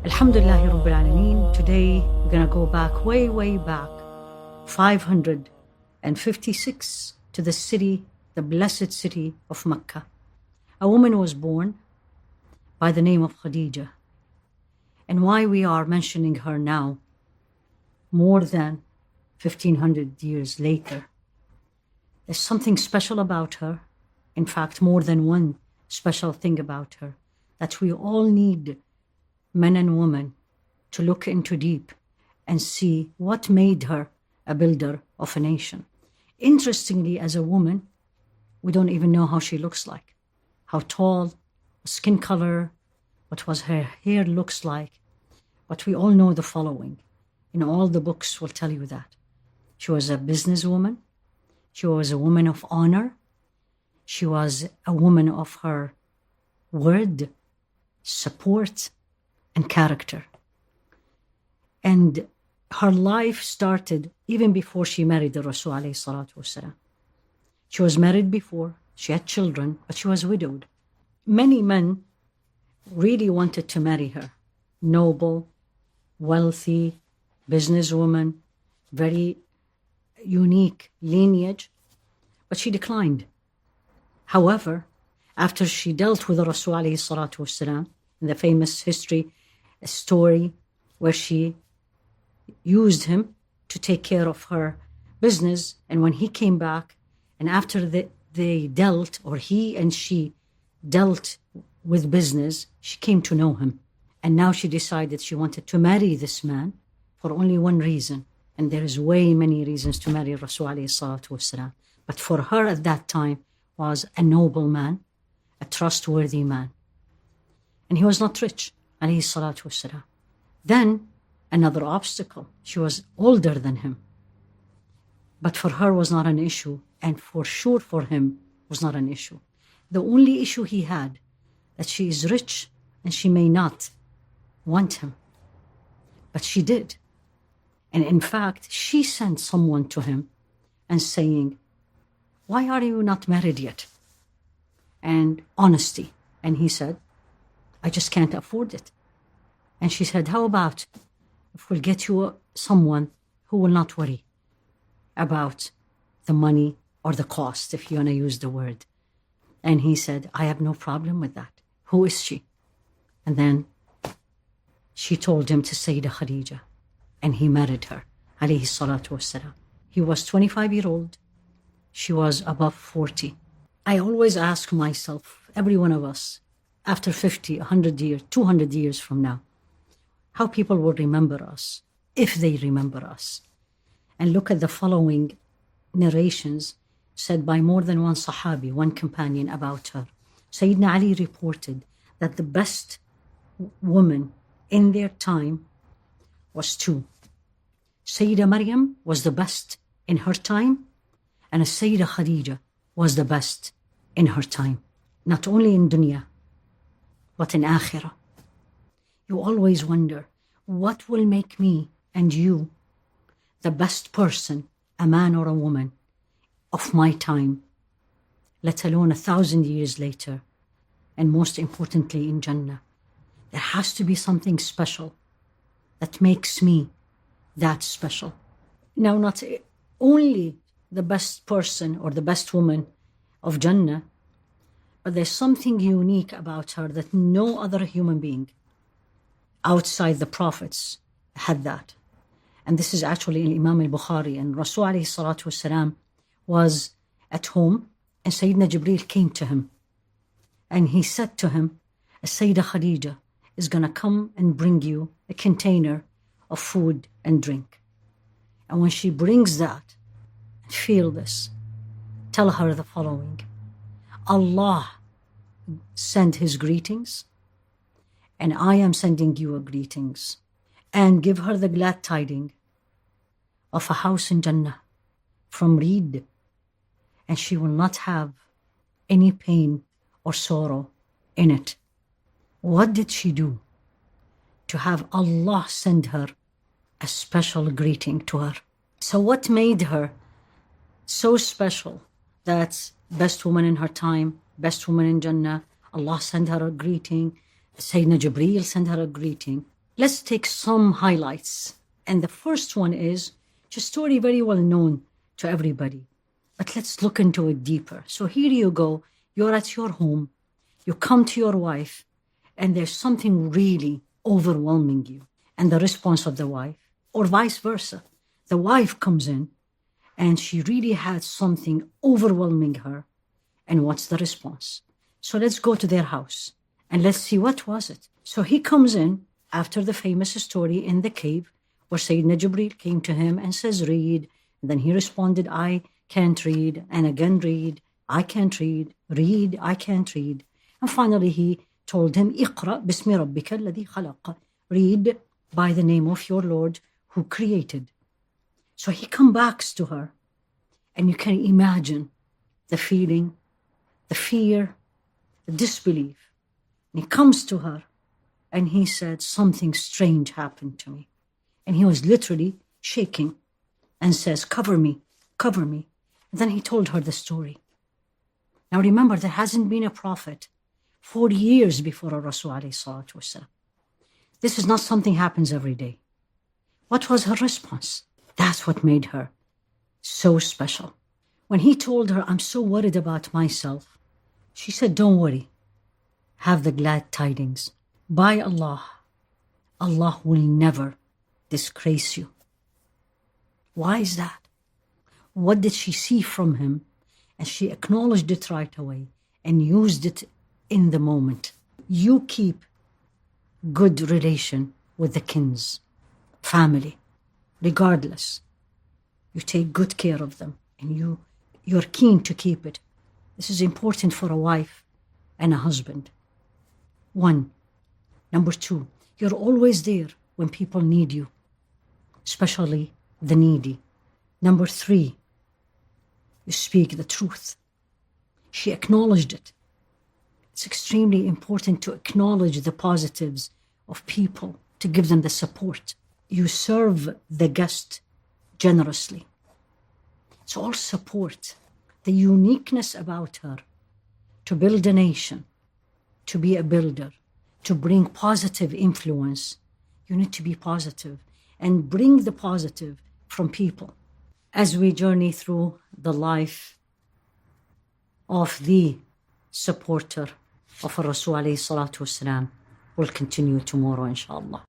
Alhamdulillahi Rabbil Alameen. Today we're going to go back, way back, 556 to the city, the blessed city of Makkah. A woman was born by the name of Khadijah. And why we are mentioning her now, more than 1500 years later, there's something special about her. In fact, more than one special thing about her that we all need, men and women, to look into deep and see what made her a builder of a nation. Interestingly, as a woman, we don't even know how she looks like, how tall, skin color, what was her hair looks like. But we all know the following. In all the books will tell you that. She was a businesswoman. She was a woman of honor. She was a woman of her word, support, and character. And her life started even before she married the Rasul alayhi salatu wasalam. She was married before, she had children, but she was widowed. Many men really wanted to marry her. Noble, wealthy, businesswoman, very unique lineage, but she declined. However, after she dealt with the Rasul alayhi salatu wasalam, in the famous history, a story where she used him to take care of her business, and when he came back, and after they dealt, or he and she dealt with business, she came to know him. And now she decided she wanted to marry this man for only one reason. And there is way many reasons to marry Rasul alayhi salatu wasalam. But for her at that time was a noble man, a trustworthy man. And he was not rich, alayhi salatu wasalam. Then another obstacle, she was older than him. But for her was not an issue, and for sure for him was not an issue. The only issue he had, that she is rich and she may not want him. But she did. And in fact, she sent someone to him and saying, why are you not married yet? And honesty. And he said, I just can't afford it. And she said, how about if we'll get you someone who will not worry about the money or the cost, if you want to use the word. And he said, I have no problem with that. Who is she? And then she told him to Sayyidah Khadijah, and he married her, alayhi salatu wassalam. He was 25-year-old. She was above 40. I always ask myself, every one of us, after 50, 100 years, 200 years from now, how people will remember us, if they remember us. And look at the following narrations said by more than one Sahabi, one companion about her. Sayyidina Ali reported that the best woman in their time was two. Sayyidah Maryam was the best in her time, and Sayyidah Khadijah was the best in her time. Not only in dunya, but in akhirah. You always wonder, what will make me and you the best person, a man or a woman, of my time, let alone 1,000 years later, and most importantly in Jannah. There has to be something special that makes me that special. Now, not only the best person or the best woman of Jannah, but there's something unique about her that no other human being outside the prophets had that. And this is actually in Imam al-Bukhari. And Rasul alayhi salatu wasalam was at home, and Sayyidina Jibreel came to him. And he said to him, Sayyidah Khadijah is going to come and bring you a container of food and drink. And when she brings that, feel this, tell her the following. Allah send his greetings, and I am sending you a greetings. And give her the glad tiding of a house in Jannah from reed, and she will not have any pain or sorrow in it. What did she do to have Allah send her a special greeting to her? So what made her so special that best woman in her time, best woman in Jannah, Allah sent her a greeting, Sayyidina Jibreel sent her a greeting? Let's take some highlights. And the first one is just a story very well known to everybody. But let's look into it deeper. So here you go. You're at your home. You come to your wife, and there's something really overwhelming you. And the response of the wife, or vice versa. The wife comes in, and she really had something overwhelming her. And what's the response? So let's go to their house, and let's see what was it. So he comes in after the famous story in the cave, where Sayyidina Jibreel came to him and says, read. And then he responded, I can't read. And again, read. I can't read. Read. I can't read. And finally, he told him, Iqra bismi rabbika alladhi khalaq. Read by the name of your Lord who created. So he comes back to her. And you can imagine the feeling, the fear, the disbelief. And he comes to her and he said, something strange happened to me. And he was literally shaking and says, cover me, cover me. And then he told her the story. Now remember, there hasn't been a prophet 40 years before a Rasul alayhi salatu wasalam. This is not something happens every day. What was her response? That's what made her so special. When he told her, I'm so worried about myself, she said, don't worry. Have the glad tidings. By Allah, Allah will never disgrace you. Why is that? What did she see from him? And she acknowledged it right away and used it in the moment. You keep good relation with the kins, family, regardless. You take good care of them and you're keen to keep it. This is important for a wife and a husband. 1. Number 2, you're always there when people need you, especially the needy. Number 3, you speak the truth. She acknowledged it. It's extremely important to acknowledge the positives of people, to give them the support. You serve the guest generously. It's all support. The uniqueness about her, to build a nation, to be a builder, to bring positive influence. You need to be positive and bring the positive from people. As we journey through the life of the supporter of Rasul alayhi salatu wasalam, we'll continue tomorrow, inshallah.